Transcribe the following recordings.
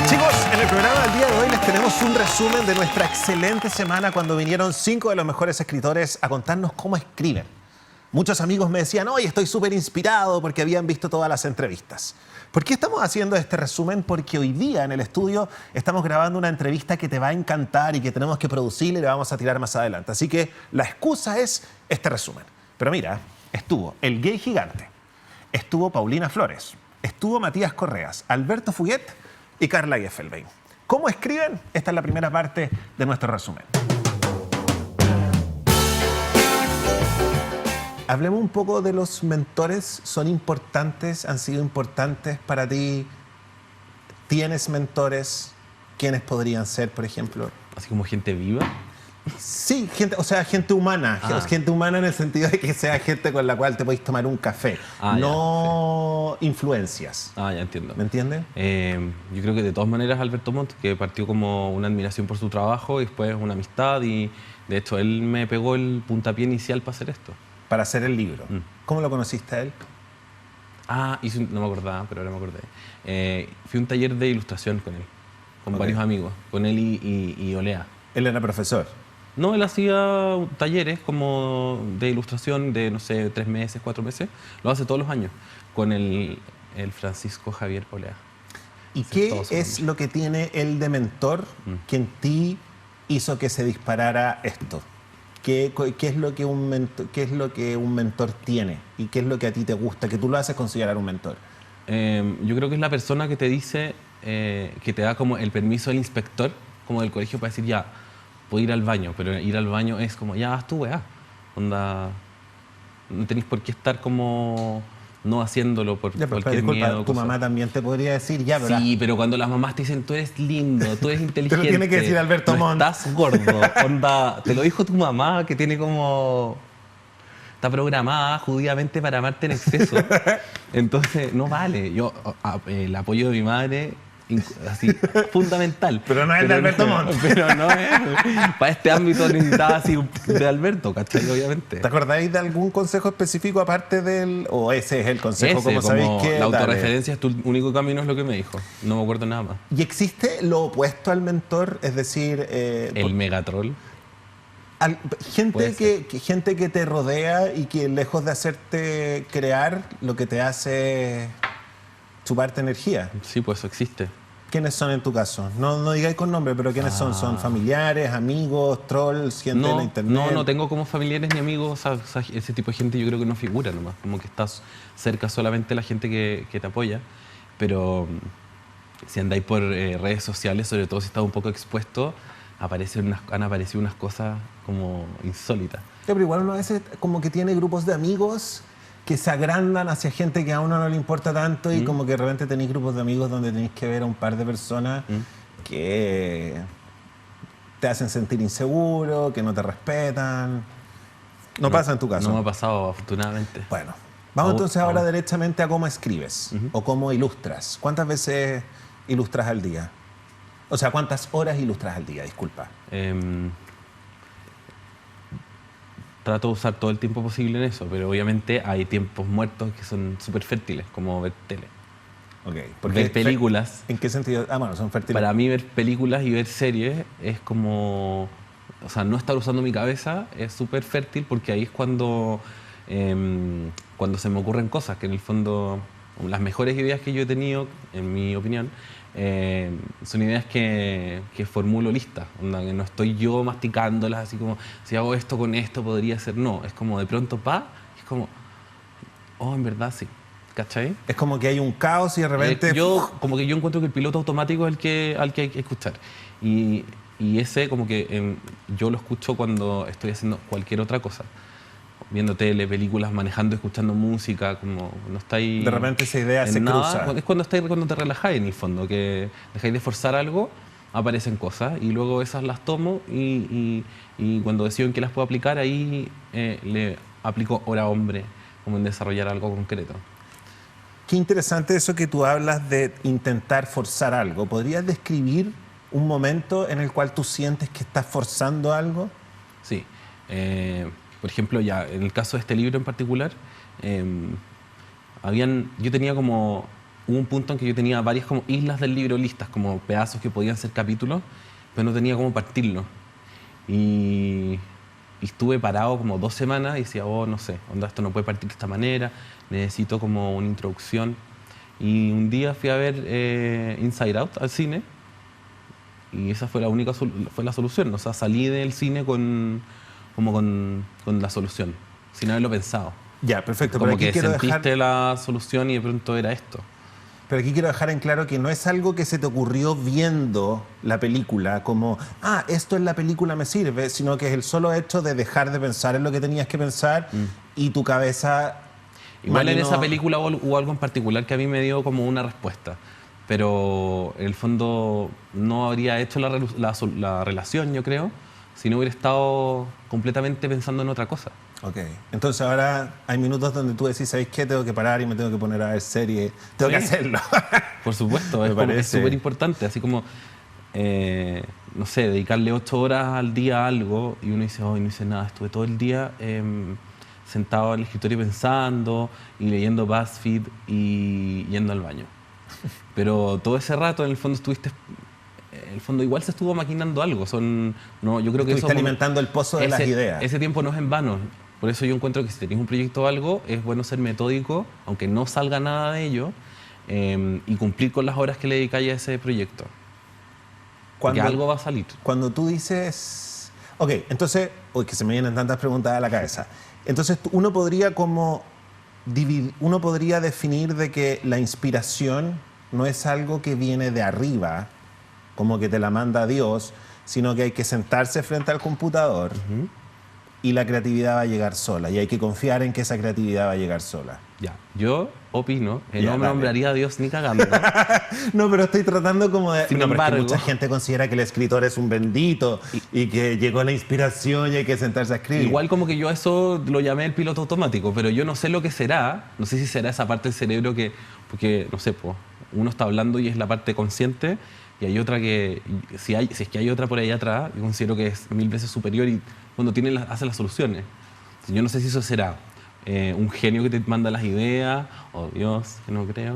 Chicos, en el programa del día de hoy les tenemos un resumen de nuestra excelente semana cuando vinieron 5 de los mejores escritores a contarnos cómo escriben. Muchos amigos me decían, oye, estoy súper inspirado porque habían visto todas las entrevistas. ¿Por qué estamos haciendo este resumen? Porque hoy día en el estudio estamos grabando una entrevista que te va a encantar y que tenemos que producir y le vamos a tirar más adelante. Así que la excusa es este resumen. Pero mira, estuvo el gay gigante, estuvo Paulina Flores, estuvo Matías Correas, Alberto Fuguet y Carla Geffelbein. ¿Cómo escriben? Esta es la primera parte de nuestro resumen. Hablemos un poco de los mentores. ¿Son importantes? ¿Han sido importantes para ti? ¿Tienes mentores? ¿Quiénes podrían ser, por ejemplo? Así como gente viva. Sí, gente, o sea, gente humana. Gente humana en el sentido de que sea gente con la cual te podéis tomar un café. No influencias. Ya entiendo. ¿Me entiendes? Yo creo que de todas maneras Alberto Montt, que partió como una admiración por su trabajo y después una amistad, y de hecho él me pegó el puntapié inicial para hacer esto. Para hacer el libro. ¿Cómo lo conociste a él? No me acordaba, pero ahora me acordé. Fui a un taller de ilustración con él, con varios amigos, con él y Olea. ¿Él era profesor? No, él hacía talleres como de ilustración de, no sé, 3 meses, 4 meses. Lo hace todos los años con el Francisco Javier Olea. ¿Y qué es lo que tiene él de mentor que en ti hizo que se disparara esto? ¿Qué es lo que un mentor tiene? ¿Y qué es lo que a ti te gusta, que tú lo haces considerar un mentor? Yo creo que es la persona que te dice, que te da como el permiso del inspector, como del colegio, para decir, ya, puedo ir al baño. Pero ir al baño es como, ya, haz tu weá. Onda, no tenés por qué estar como no haciéndolo por cualquier miedo. Tu mamá también te podría decir, ya, ¿verdad? Sí, pero cuando las mamás te dicen, tú eres lindo, tú eres inteligente. Te lo tiene que decir Alberto Montt. Estás gordo. Onda, te lo dijo tu mamá, que tiene como... Está programada judíamente para amarte en exceso. Entonces, no vale. Yo, el apoyo de mi madre, así, fundamental. Pero no es de Alberto Montt. Pero no es. Para este ámbito necesitaba así de Alberto, ¿cachai? Obviamente. ¿Te acordáis de algún consejo específico aparte del...? ¿O ese es el consejo, como sabéis que...? La autorreferencia es tu único camino, es lo que me dijo. No me acuerdo nada más. ¿Y existe lo opuesto al mentor? Es decir... el megatroll. Gente que te rodea y que lejos de hacerte crear, lo que te hace es chuparte energía. Sí, pues eso existe. ¿Quiénes son en tu caso? No digáis con nombre, pero ¿quiénes son? ¿Son familiares, amigos, trolls, gente de la internet? No tengo como familiares ni amigos. O sea, ese tipo de gente yo creo que no figura nomás. Como que estás cerca solamente la gente que te apoya. Pero si andáis por redes sociales, sobre todo si estás un poco expuesto, han aparecido unas cosas como insólitas. Pero igual uno a veces como que tiene grupos de amigos que se agrandan hacia gente que a uno no le importa tanto y como que de repente tenéis grupos de amigos donde tenéis que ver a un par de personas que te hacen sentir inseguro, que no te respetan. No pasa en tu caso. No me ha pasado, afortunadamente. Bueno, vamos entonces ahora directamente a cómo escribes o cómo ilustras. ¿Cuántas veces ilustras al día? O sea, ¿cuántas horas ilustras al día? Disculpa. Trato de usar todo el tiempo posible en eso, pero obviamente hay tiempos muertos que son súper fértiles, como ver tele. Okay. Ver películas. ¿En qué sentido? Bueno, son fértiles. Para mí ver películas y ver series es como... O sea, no estar usando mi cabeza es súper fértil porque ahí es cuando se me ocurren cosas, que en el fondo las mejores ideas que yo he tenido, en mi opinión, son ideas que formulo listas, que no estoy yo masticándolas así como si hago esto con esto podría ser. No, es como de pronto es como, oh, en verdad sí, ¿cachai? Es como que hay un caos y de repente... Como que yo encuentro que el piloto automático es al que hay que escuchar, y ese como que yo lo escucho cuando estoy haciendo cualquier otra cosa, viendo tele, películas, manejando, escuchando música, como no estáis... De repente esa idea se cruza. Es cuando te relajáis en el fondo, que dejáis de forzar algo, aparecen cosas y luego esas las tomo y cuando decido en qué las puedo aplicar, ahí le aplico hora hombre, como en desarrollar algo concreto. Qué interesante eso que tú hablas de intentar forzar algo. ¿Podrías describir un momento en el cual tú sientes que estás forzando algo? Sí. Por ejemplo, ya en el caso de este libro en particular, yo tenía como hubo un punto en que yo tenía varias como islas del libro listas, como pedazos que podían ser capítulos, pero no tenía cómo partirlo. Y, y estuve parado como 2 semanas y decía, oh, no sé, onda, esto no puede partir de esta manera, necesito como una introducción. Y un día fui a ver Inside Out al cine y esa fue la única fue la solución. O sea, salí del cine con la solución, sin haberlo pensado. Ya, perfecto. Como Pero aquí que quiero sentiste dejar, la solución y de pronto era esto. pero aquí quiero dejar en claro que no es algo que se te ocurrió viendo la película, como, esto en la película me sirve, sino que es el solo hecho de dejar de pensar en lo que tenías que pensar y tu cabeza... Igual en maquinó- esa película hubo algo en particular que a mí me dio como una respuesta, pero en el fondo no habría hecho la relación, yo creo, si no hubiera estado completamente pensando en otra cosa. Ok, entonces ahora hay minutos donde tú decís, ¿sabéis qué? Tengo que parar y me tengo que poner a ver serie, tengo que Sí. hacerlo. Por supuesto, Me es como que es parece. súper importante, así como, no sé, dedicarle 8 horas al día a algo y uno dice, hoy no hice nada, estuve todo el día sentado en el escritorio pensando y leyendo BuzzFeed y yendo al baño. Pero todo ese rato en el fondo en el fondo igual se estuvo maquinando algo. No, yo creo que Estuviste alimentando el pozo de las ideas. ese tiempo no es en vano. Por eso yo encuentro que si tenés un proyecto o algo, es bueno ser metódico, aunque no salga nada de ello, y cumplir con las horas que le dedicáis a ese proyecto. Porque algo va a salir. Cuando tú dices... Ok, entonces... Uy, que se me vienen tantas preguntas a la cabeza. Entonces uno podría como... Uno podría definir de que la inspiración no es algo que viene de arriba, como que te la manda Dios, sino que hay que sentarse frente al computador y la creatividad va a llegar sola. Y hay que confiar en que esa creatividad va a llegar sola. Ya, yo opino que Ya, no me dale. nombraría a Dios ni cagando. No, pero estoy tratando como de... Sin no, pero es que embargo- mucha gente considera que el escritor es un bendito y que llegó la inspiración y hay que sentarse a escribir. Igual como que yo a eso lo llamé el piloto automático, pero yo no sé lo que será, no sé si será esa parte del cerebro que, porque no sé, pues, uno está hablando y es la parte consciente y hay otra que, si es que hay otra por ahí atrás, yo considero que es 1000 veces superior y cuando hace las soluciones. Yo no sé si eso será un genio que te manda las ideas, o Dios, que no creo.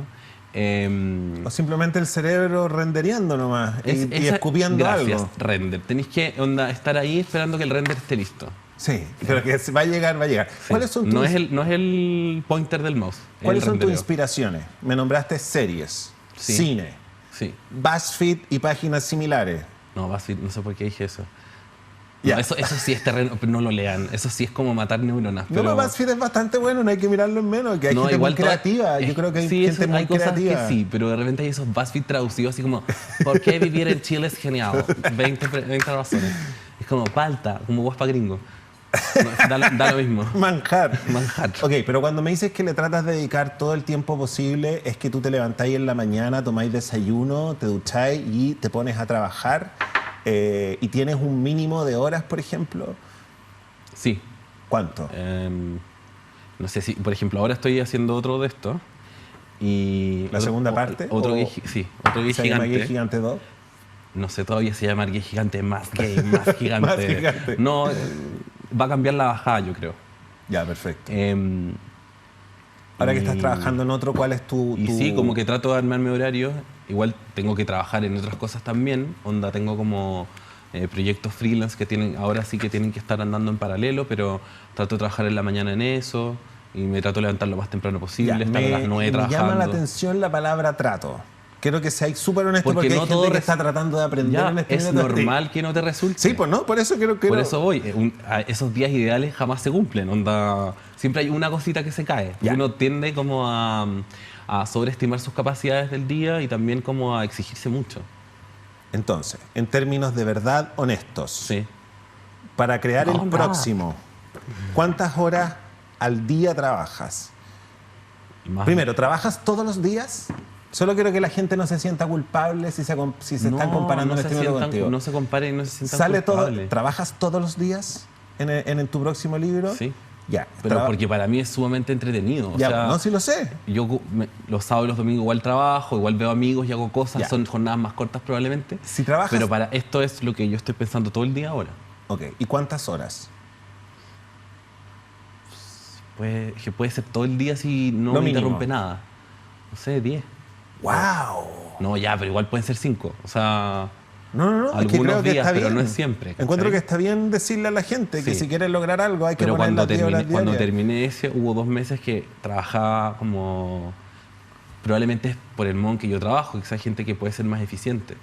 O simplemente el cerebro rendereando nomás y escupiendo gracias, algo. render. Tenéis que estar ahí esperando que el render esté listo. Sí, pero que va a llegar, va a llegar. Sí. ¿Cuáles son tus, no es el pointer del mouse. es ¿cuáles el son tus rendereo. inspiraciones? Me nombraste series, Sí. cine, Sí. BuzzFeed y páginas similares. No, BuzzFeed, no sé por qué dije eso. Ya. No, eso sí es terreno, pero no lo lean. Eso sí es como matar neuronas. No, Pero pero BuzzFeed es bastante bueno, no hay que mirarlo en menos, que hay no, gente muy igual creativa. Yo creo que hay sí, gente muy hay cosas creativa. que sí, pero de repente hay esos BuzzFeed traducidos así como ¿por qué vivir en Chile es genial? 20 razones. Es como palta, como guaspa gringo. No, da lo mismo. Manjar. Manjar. Ok, pero cuando me dices que le tratas de dedicar todo el tiempo posible, es que tú te levantáis en la mañana, tomáis desayuno, te ducháis y te pones a trabajar y tienes un mínimo de horas, por ejemplo. Sí. ¿Cuánto? No sé si, por ejemplo, ahora estoy haciendo otro de estos. Y ¿La segunda parte? Otro ¿O sí, otro gay ¿Se llama gigante. Gay Gigante 2? No sé todavía si llama gay gigante más gay, más gigante. Más gigante. No, va a cambiar la bajada, yo creo. Ya, perfecto. Em, Ahora que estás y- trabajando en otro, ¿cuál es tu...? Y sí, como que trato de armarme horarios. Igual tengo que trabajar en otras cosas también. Onda, tengo como proyectos freelance que ahora sí que tienen que estar andando en paralelo, pero trato de trabajar en la mañana en eso y me trato de levantar lo más temprano posible, Ya, estar a las 9 me trabajando. llama la atención la palabra trato. Quiero que seáis súper honesto porque, no hay gente todo que está tratando de aprender Ya, en este es minuto. normal que no te resulte. Sí, pues no, por eso quiero... Por eso voy. Esos días ideales jamás se cumplen. Onda, siempre hay una cosita que se cae. Ya. Uno tiende como a sobreestimar sus capacidades del día y también como a exigirse mucho. Entonces, en términos de verdad honestos, Sí. para crear No, el nada. próximo, ¿cuántas horas al día trabajas? Más- Primero, ¿trabajas todos los días? Solo quiero que la gente no se sienta culpable si se están comparando no en se este minuto sientan- contigo. No se comparen y no se sientan ¿Sale todo? culpables. ¿Trabajas todos los días en tu próximo libro? Sí. Ya. Pero porque para mí es sumamente entretenido. O Ya, sea, no, sí lo sé. yo los sábados y los domingos igual trabajo, igual veo amigos y hago cosas. Ya. Son jornadas más cortas probablemente. Si trabajas... Pero para esto es lo que yo estoy pensando todo el día ahora. Ok, ¿y cuántas horas? Que puede ser todo el día si no Lo me mínimo. interrumpe nada. No sé, 10. ¡Wow! No, ya, pero igual pueden ser 5. O sea, No, es que algunos creo que días, está pero bien. no es siempre. ¿cachai? Encuentro que está bien decirle a la gente que Sí. si quiere lograr algo hay que Pero poner las 10 horas cuando diarias. terminé ese, hubo 2 meses que trabajaba como... Probablemente es por el modo en que yo trabajo, quizás hay gente que puede ser más eficiente.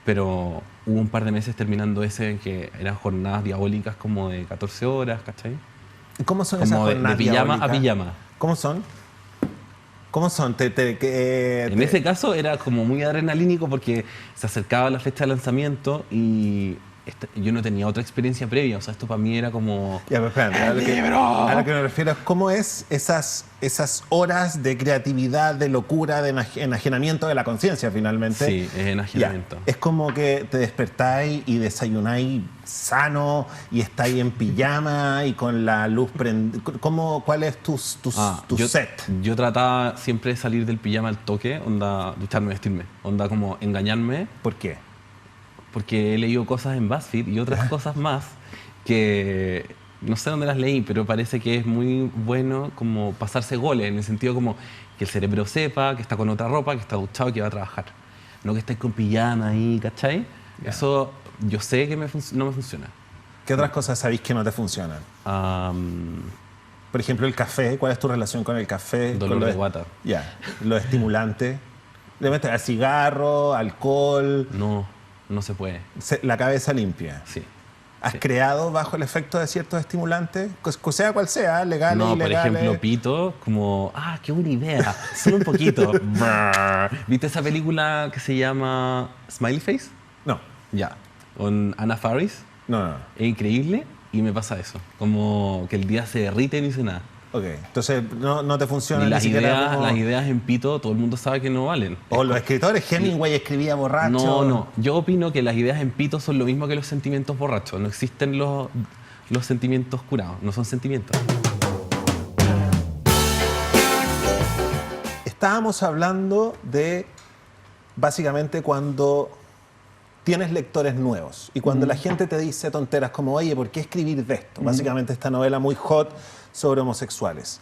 Pero hubo un par de meses terminando ese en que eran jornadas diabólicas como de 14 horas, ¿cachai? ¿Y cómo son Como esas de jornadas pijama diabólicas? a pijama. ¿Cómo son? ¿Cómo son? En ese caso era como muy adrenalínico porque se acercaba la fecha de lanzamiento y yo no tenía otra experiencia previa. O sea, esto para mí era como... Ya, pero espérate, a lo que me refiero es cómo es esas horas de creatividad, de locura, de enajenamiento de la conciencia finalmente. Sí, es enajenamiento. Ya, es como que te despertáis y desayunáis sano y estáis en pijama y con la luz prendida. ¿Cuál es tu set? Yo trataba siempre de salir del pijama al toque, onda ducharme, vestirme, onda como engañarme. ¿Por qué? Porque he leído cosas en BuzzFeed y otras cosas más que no sé dónde las leí, pero parece que es muy bueno como pasarse goles, en el sentido como que el cerebro sepa que está con otra ropa, que está duchado, que va a trabajar. No que estés con pijama ahí, ¿cachai? Ya. Eso yo sé que no me funciona. ¿Qué otras cosas sabéis que no te funcionan? Por ejemplo, el café. ¿Cuál es tu relación con el café? Dolor de guata. Ya, lo estimulante. ¿Le metes al cigarro, alcohol, No se puede. la cabeza limpia? Sí. ¿Has Sí. creado bajo el efecto de ciertos estimulantes? Sea cual sea, legales, No, por ilegales. ejemplo, pito, como, qué buena idea, solo un poquito. Brr. ¿Viste esa película que se llama Smiley Face? No, Ya. Con Anna Faris. no. Es increíble y me pasa eso. Como que el día se derrite y no hice nada. Ok, entonces no te funciona Y ni las siquiera como... ideas en pito, todo el mundo sabe que no valen. O los escritores, Hemingway escribía borracho. No. Yo opino que las ideas en pito son lo mismo que los sentimientos borrachos. No existen los sentimientos curados. No son sentimientos. Estábamos hablando de básicamente cuando tienes lectores nuevos y cuando la gente te dice tonteras como, oye, ¿por qué escribir de esto? Básicamente esta novela muy hot sobre homosexuales.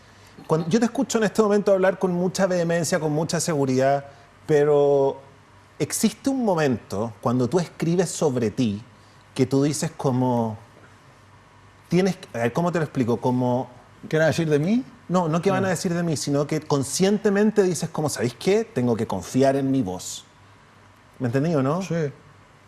Yo te escucho en este momento hablar con mucha vehemencia, con mucha seguridad, pero existe un momento cuando tú escribes sobre ti que tú dices como... A ver, ¿cómo te lo explico? Como... ¿Qué van a decir de mí? No que van a decir de mí, sino que conscientemente dices como, ¿sabéis qué? Tengo que confiar en mi voz. ¿Me entendí o no? Sí.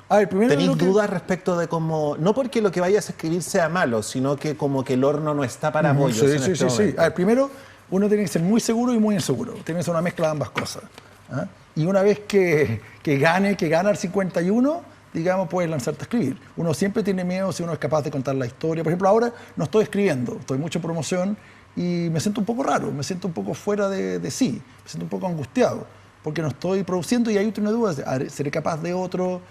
A ver, primero ¿Tenéis lo que- dudas respecto de cómo, no porque lo que vayas a escribir sea malo, sino que como que el horno no está para bollos Sí, en sí, este sí. momento? A ver, primero, uno tiene que ser muy seguro y muy inseguro. Tiene que ser una mezcla de ambas cosas. ¿Ah? Y una vez que gana el 51, digamos, puedes lanzarte a escribir. Uno siempre tiene miedo si uno es capaz de contar la historia. Por ejemplo, ahora no estoy escribiendo, estoy mucho en promoción y me siento un poco raro, me siento un poco fuera de sí, me siento un poco angustiado, porque no estoy produciendo y ahí tengo dudas. ¿Seré capaz de otro?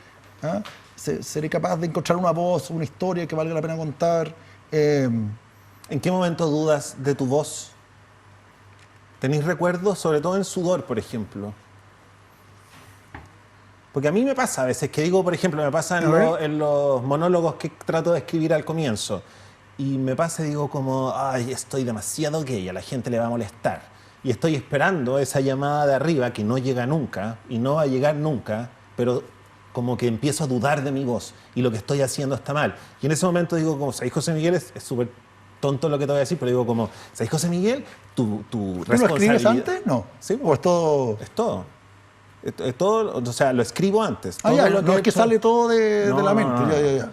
¿Ah? ¿Seré capaz de encontrar una voz, una historia que valga la pena contar? ¿En qué momento dudas de tu voz? ¿Tenéis recuerdos, sobre todo en sudor, por ejemplo? Porque a mí me pasa a veces que digo, por ejemplo, me pasa A ver. en los monólogos que trato de escribir al comienzo. Y me pasa y digo como, ay, estoy demasiado gay, a la gente le va a molestar. Y estoy esperando esa llamada de arriba que no llega nunca y no va a llegar nunca, pero como que empiezo a dudar de mi voz y lo que estoy haciendo está mal. Y en ese momento digo como, ¿sabéis, José Miguel? Es súper tonto lo que te voy a decir, pero digo como, ¿sabéis, José Miguel? Tu ¿Tú lo responsabilidad... escribes antes? No. Sí, ¿O es todo...? Es todo. Es todo, o sea, lo escribo antes. Ah, Todo ya, lo no he es que hecho- sale todo de No, la mente. no, no. Ya.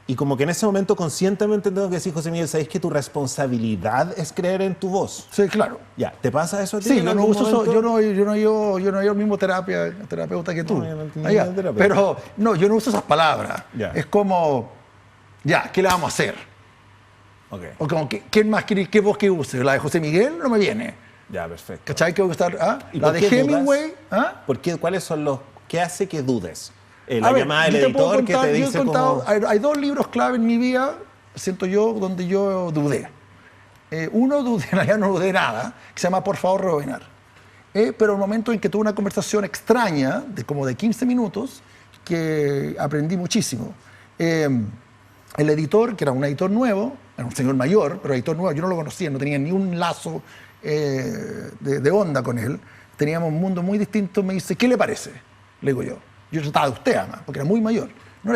Y como que en ese momento conscientemente tengo que decir, José Miguel, ¿sabéis que tu responsabilidad es creer en tu voz? Sí, claro. Ya, ¿te pasa eso a ti? Sí, en yo no algún uso eso, momento? yo no llevo el mismo terapeuta que tú. No, yo no tengo Ah, ya. ninguna terapia. Pero no, yo no uso esas palabras. Ya. Es como, ya, ¿qué le vamos a hacer? Ok, O como, ¿quién más quiere, qué voz que use? La de José Miguel no me viene. ya, perfecto. ¿Cachai? Que voy a estar, ¿ah? ¿Y La por de qué dudas? Hemingway, ¿ah? ¿Por qué? ¿Cuáles son los... ¿Qué hace que dudes? A La ver, llamada del yo te puedo editor que contar, te yo he dice contado, como... hay 2 libros clave en mi vida, siento yo, donde yo dudé. Uno dudé, en realidad no dudé nada, que se llama Por favor, rebobinar. Pero el momento en que tuve una conversación extraña, como de 15 minutos, que aprendí muchísimo. El editor, que era un editor nuevo, era un señor mayor, pero editor nuevo, yo no lo conocía, no tenía ni un lazo de onda con él, teníamos un mundo muy distinto, me dice, ¿qué le parece? Le digo yo. Yo trataba de usted, además, porque era muy mayor.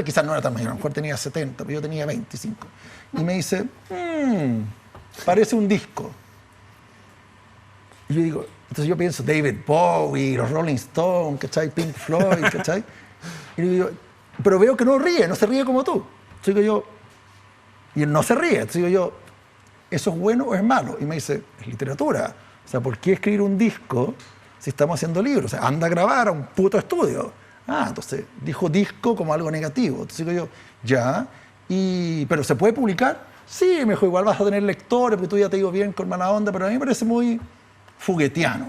Quizás no era tan mayor, a lo mejor tenía 70, pero yo tenía 25. Y me dice, parece un disco. Y yo digo, entonces yo pienso, David Bowie, los Rolling Stones, ¿cachai? Pink Floyd, ¿cachai? Y digo, pero veo que no ríe, no se ríe como tú. Entonces digo yo, y él no se ríe. Entonces digo yo, ¿eso es bueno o es malo? Y me dice, es literatura. O sea, ¿por qué escribir un disco si estamos haciendo libros? O sea, anda a grabar a un puto estudio. Entonces dijo disco como algo negativo. Entonces digo yo, ya, ¿pero se puede publicar? Sí, me dijo, igual vas a tener lectores, porque tú ya te digo bien con mala onda, pero a mí me parece muy fuguetiano.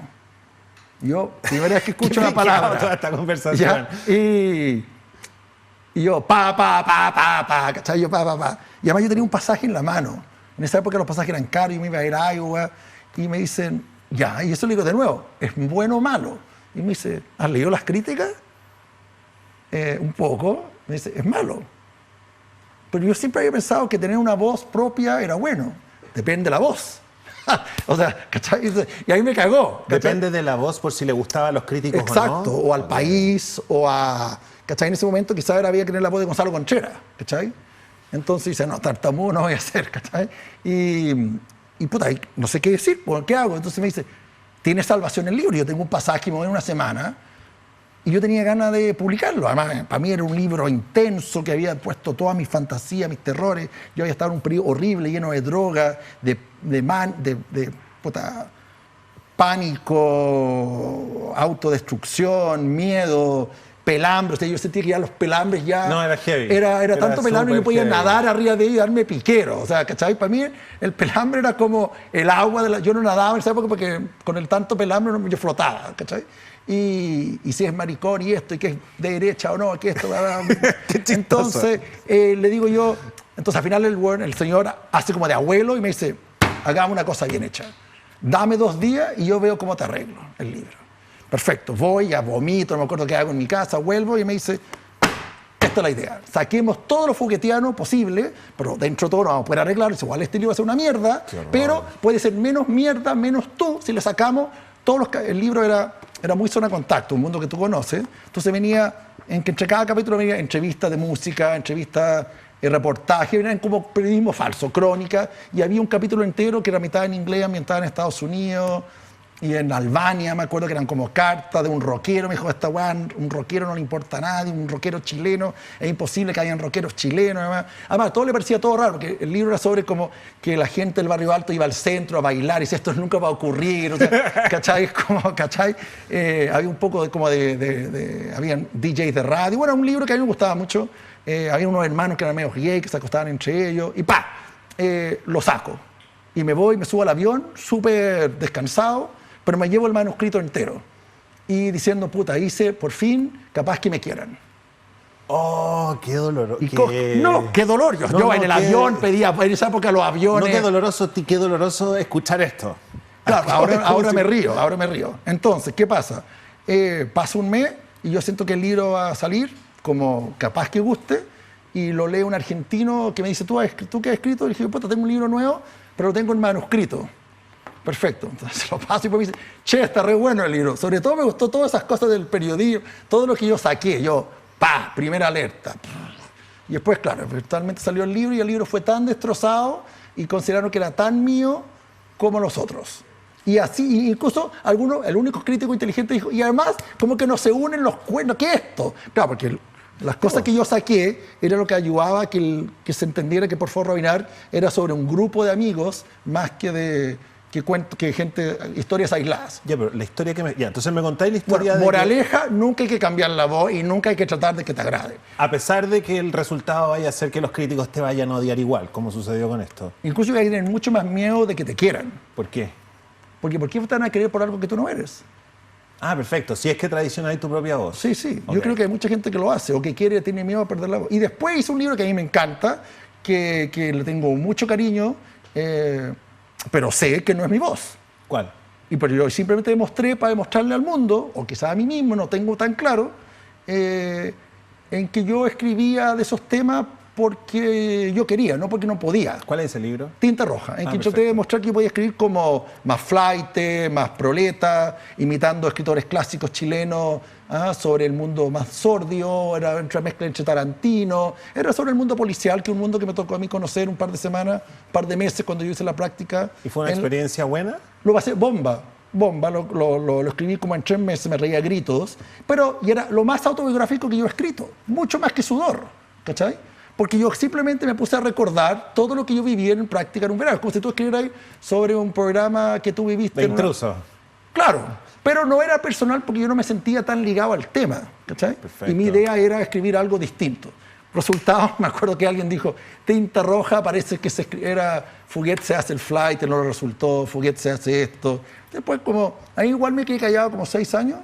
Yo, primera vez que escucho una palabra. Toda esta conversación. ¿Ya? Y yo, ¿cachai? Yo, Y además yo tenía un pasaje en la mano. En esa época los pasajes eran caros, yo me iba a ir a Iowa, y me dicen, ya, y eso le digo de nuevo, ¿es bueno o malo? Y me dice, ¿has leído las críticas? Un poco. Me dice, es malo. Pero yo siempre había pensado que tener una voz propia era bueno. Depende de la voz. O sea, ¿cachai? Y ahí me cagó. ¿Cachai? Depende de la voz por si le gustaban a los críticos Exacto, o no. o al país, o a... ¿Cachai? En ese momento quizás había que tener la voz de Gonzalo Conchera, ¿cachai? Entonces dice, no, tartamudo no voy a hacer, ¿cachai? Y puta, no sé qué decir, ¿qué hago? Entonces me dice, ¿tienes salvación el libro? Yo tengo un pasaje, me voy en una semana, y yo tenía ganas de publicarlo. Además, para mí era un libro intenso que había puesto todas mis fantasías, mis terrores. Yo había estado en un periodo horrible, lleno de droga, de pánico, autodestrucción, miedo, pelambre. O sea, yo sentía que ya los pelambres ya... No, era heavy. Era tanto pelambre que yo podía heavy. nadar arriba de ellos y darme piquero. O sea, ¿cachai? Para mí el pelambre era como el agua de la... Yo no nadaba en esa época porque con el tanto pelambre yo flotaba, ¿cachai? Y si es maricón y esto, y que es de derecha o no, que esto... Qué entonces, le digo yo... Entonces, al final el señor hace como de abuelo y me dice, hagamos una cosa bien hecha. Dame 2 días y yo veo cómo te arreglo el libro. Perfecto, voy, ya vomito, no me acuerdo qué hago en mi casa, vuelvo y me dice, esta es la idea. Saquemos todo lo fuguetiano posible, pero dentro de todo lo vamos a poder arreglar. Igual este libro va a ser una mierda, pero puede ser menos mierda, menos tú, si le sacamos todos los... El libro era muy zona contacto, un mundo que tú conoces. Entonces venía, entre cada capítulo venía entrevistas de música, entrevistas, reportajes, venían como periodismo falso, crónica, y había un capítulo entero que era mitad en inglés, ambientado en Estados Unidos y en Albania, me acuerdo que eran como cartas de un rockero. Me dijo, esta weá, un rockero no le importa a nadie, un rockero chileno, es imposible que hayan rockeros chilenos. Además, todo le parecía todo raro, porque el libro era sobre como que la gente del barrio alto iba al centro a bailar, y dice, esto nunca va a ocurrir, o sea, ¿cachai? ¿Cachai? Había un poco habían DJs de radio. Bueno, un libro que a mí me gustaba mucho. Había unos hermanos que eran medio gay, que se acostaban entre ellos, y lo saco. Y me voy, me subo al avión, súper descansado, pero me llevo el manuscrito entero. Y diciendo, puta, hice, por fin, capaz que me quieran. Oh, qué doloroso. No, qué dolor. Yo en el avión pedía, en esa época los aviones... No, qué doloroso escuchar esto. Claro, ahora me río. Entonces, ¿qué pasa? Pasa un mes y yo siento que el libro va a salir, como capaz que guste, y lo lee un argentino que me dice, ¿tú qué has escrito? Y le dije, puta, tengo un libro nuevo, pero lo tengo en manuscrito. Perfecto. Entonces se lo paso y me dice, che, está re bueno el libro. Sobre todo me gustó todas esas cosas del periodismo, todo lo que yo saqué. Primera alerta. Y después, claro, virtualmente salió el libro y el libro fue tan destrozado y consideraron que era tan mío como los otros. Y así, incluso el único crítico inteligente dijo, y además, como que no se unen los cuentos. ¿Qué es esto? Claro, porque las cosas que yo saqué era lo que ayudaba a que se entendiera que Por favor Rabinar era sobre un grupo de amigos más que historias aisladas. Ya, pero la historia entonces me contáis la historia de... Moraleja, nunca hay que cambiar la voz y nunca hay que tratar de que te agrade. A pesar de que el resultado vaya a ser que los críticos te vayan a odiar igual, como sucedió con esto. Incluso hay que tener mucho más miedo de que te quieran. ¿Por qué? Porque ¿por qué te van a querer por algo que tú no eres? Perfecto. Si es que traicionáis tu propia voz. Sí. Okay. Yo creo que hay mucha gente que lo hace o que tiene miedo a perder la voz. Y después hice un libro que a mí me encanta, que le tengo mucho cariño, pero sé que no es mi voz. ¿Cuál? Pero yo simplemente demostré para demostrarle al mundo, o quizás a mí mismo, no tengo tan claro, en que yo escribía de esos temas porque yo quería, no porque no podía. ¿Cuál es ese libro? Tinta Roja, en que perfecto. traté de mostrar que yo podía escribir como más flight, más proleta, imitando escritores clásicos chilenos, sobre el mundo más sordio, era una mezcla entre Tarantino, era sobre el mundo policial, que es un mundo que me tocó a mí conocer un par de semanas, un par de meses cuando yo hice la práctica. ¿Y fue una experiencia buena? Lo pasé bomba, lo escribí como en 3 meses, me reía a gritos, y era lo más autobiográfico que yo he escrito, mucho más que sudor, ¿cachai? Porque yo simplemente me puse a recordar todo lo que yo viví en práctica en un verano, como si tú escribieras sobre un programa que tú viviste. De intruso. Claro, pero no era personal porque yo no me sentía tan ligado al tema, ¿cachai? Perfecto. Y mi idea era escribir algo distinto. Resultado, me acuerdo que alguien dijo, Tinta Roja parece que era Fuguet se hace el flight, no lo resultó, Fuguet se hace esto. Después ahí igual me quedé callado como 6 años,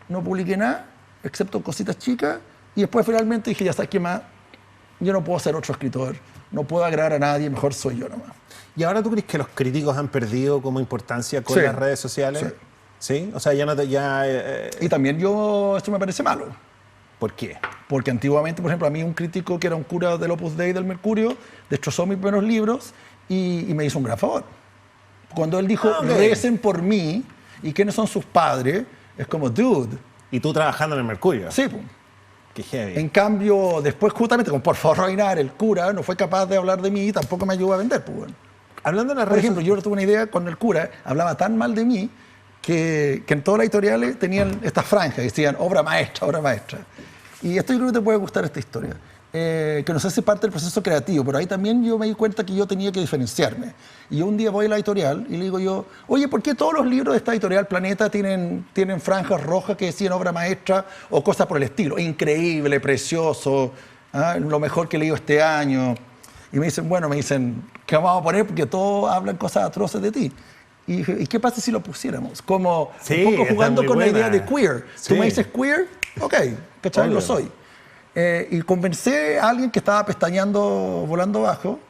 no publiqué nada, excepto cositas chicas, y después finalmente dije, ya sabes qué más, yo no puedo ser otro escritor, no puedo agradar a nadie, mejor soy yo nomás. ¿Y ahora tú crees que los críticos han perdido como importancia con Sí. las redes sociales? Sí. ¿Sí? O sea, ya no te... Y también esto me parece malo. ¿Por qué? Porque antiguamente, por ejemplo, a mí un crítico que era un cura del Opus Dei del Mercurio destrozó mis primeros libros y me hizo un gran favor. Cuando él dijo, ok. recen por mí, ¿y quiénes son sus padres? Es como, dude. ¿Y tú trabajando en el Mercurio? Sí, pues. Qué heavy. En cambio, después justamente, como por favor, Reinar, el cura no fue capaz de hablar de mí y tampoco me ayudó a vender. Pues, bueno. Hablando de las Por redes ejemplo, yo tuve una idea con el cura, hablaba tan mal de mí que en todas las editoriales tenían estas franjas, decían obra maestra, obra maestra. Y esto yo creo que te puede gustar esta historia, que no sé si es parte del proceso creativo, pero ahí también yo me di cuenta que yo tenía que diferenciarme. Y yo un día voy a la editorial y le digo yo, oye, ¿por qué todos los libros de esta editorial Planeta tienen franjas rojas que decían obra maestra o cosas por el estilo? Increíble, precioso, lo mejor que he leído este año. Y me dicen, ¿qué vamos a poner? Porque todos hablan cosas atroces de ti. Y dije, ¿y qué pasa si lo pusiéramos? Como Sí, un poco está jugando muy con la buena. idea de queer. Sí. Tú me dices queer, ok, ¿cachai? Obvio. Lo soy. Y convencé a alguien que estaba pestañeando, volando bajo.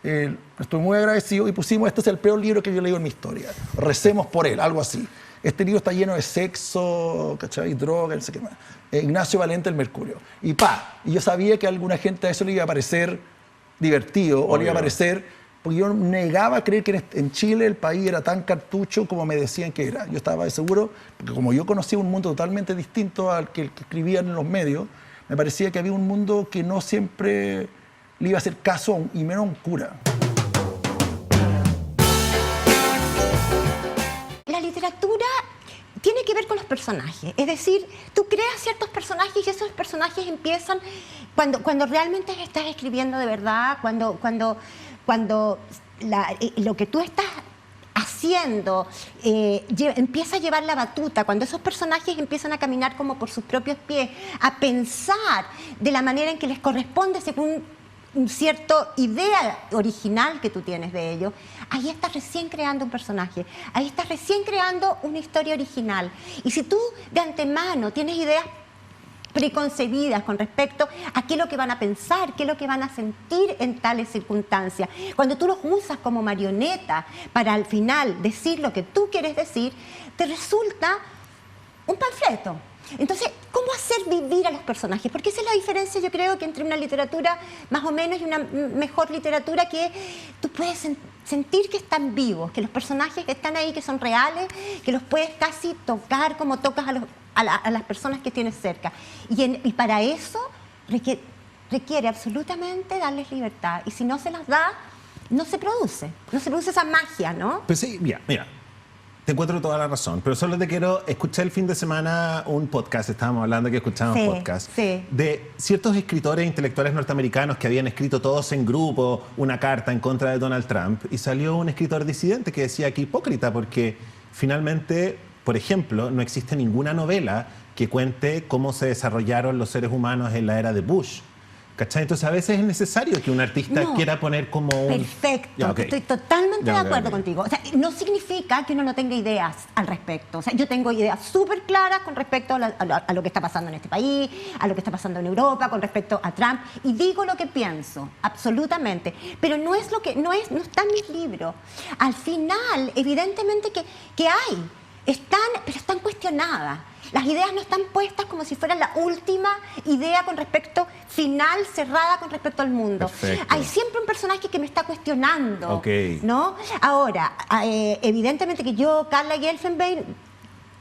Estoy muy agradecido y pusimos, este es el peor libro que yo he leído en mi historia. Recemos por él, algo así. Este libro está lleno de sexo, ¿cachai? Droga, no sé qué más. Ignacio Valente, El Mercurio. Y yo sabía que a alguna gente a eso le iba a parecer divertido o le iba a parecer, porque yo negaba creer que en Chile el país era tan cartucho como me decían que era. Yo estaba seguro, porque como yo conocía un mundo totalmente distinto al que escribían en los medios, me parecía que había un mundo que no siempre le iba a hacer caso, y menos a un cura. La literatura tiene que ver con los personajes, es decir, tú creas ciertos personajes y esos personajes empiezan cuando realmente estás escribiendo de verdad, cuando lo que tú estás haciendo empieza a llevar la batuta, cuando esos personajes empiezan a caminar como por sus propios pies, a pensar de la manera en que les corresponde según un cierto idea original que tú tienes de ello, ahí estás recién creando un personaje, ahí estás recién creando una historia original. Y si tú de antemano tienes ideas preconcebidas con respecto a qué es lo que van a pensar, qué es lo que van a sentir en tales circunstancias, cuando tú los usas como marioneta para al final decir lo que tú quieres decir, te resulta un panfleto. Entonces, ¿cómo hacer vivir a los personajes? Porque esa es la diferencia, yo creo, que entre una literatura más o menos y una mejor literatura, que tú puedes sentir que están vivos, que los personajes que están ahí, que son reales, que los puedes casi tocar como tocas a las personas que tienes cerca. Y para eso requiere absolutamente darles libertad. Y si no se las da, no se produce esa magia, ¿no? Pues sí, mira. Te encuentro toda la razón, pero solo te quiero... Escuché el fin de semana un podcast, estábamos hablando que escuchábamos podcast, de ciertos escritores intelectuales norteamericanos que habían escrito todos en grupo una carta en contra de Donald Trump, y salió un escritor disidente que decía que hipócrita, porque finalmente, por ejemplo, no existe ninguna novela que cuente cómo se desarrollaron los seres humanos en la era de Bush. ¿Cachai? Entonces a veces es necesario que un artista quiera poner como un... Perfecto, Ya, okay. Estoy totalmente de acuerdo contigo. O sea, no significa que uno no tenga ideas al respecto. O sea, yo tengo ideas súper claras con respecto a lo que está pasando en este país, a lo que está pasando en Europa, con respecto a Trump, y digo lo que pienso, absolutamente. Pero no está en mis libros. Al final, evidentemente que hay, pero están cuestionadas. Las ideas no están puestas como si fueran la última idea con respecto final cerrada con respecto al mundo. Perfecto. Hay siempre un personaje que me está cuestionando, Ok. ¿no? Ahora, evidentemente que yo, Carla Gelfenbein,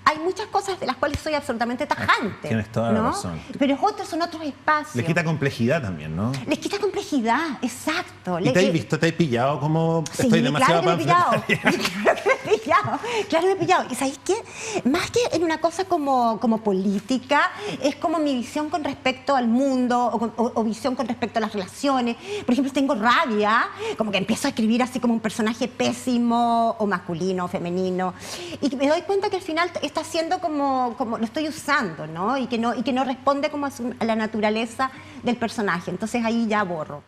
hay muchas cosas de las cuales soy absolutamente tajante. Tienes toda la ¿no? razón. Pero otros son otros espacios. Le quita complejidad también, ¿no? Les quita complejidad, exacto. ¿Y te has visto, te has pillado como Sí, estoy demasiado claro que me he pillado. panfletaria? Claro que me he pillado. Claro que me he pillado. ¿Y sabéis qué? Más que en una cosa como política, es como mi visión con respecto al mundo o visión con respecto a las relaciones. Por ejemplo, si tengo rabia, como que empiezo a escribir así como un personaje pésimo o masculino o femenino. Y me doy cuenta que al final está siendo como lo estoy usando, ¿no? Y que no responde como a la naturaleza del personaje. Entonces ahí ya borro.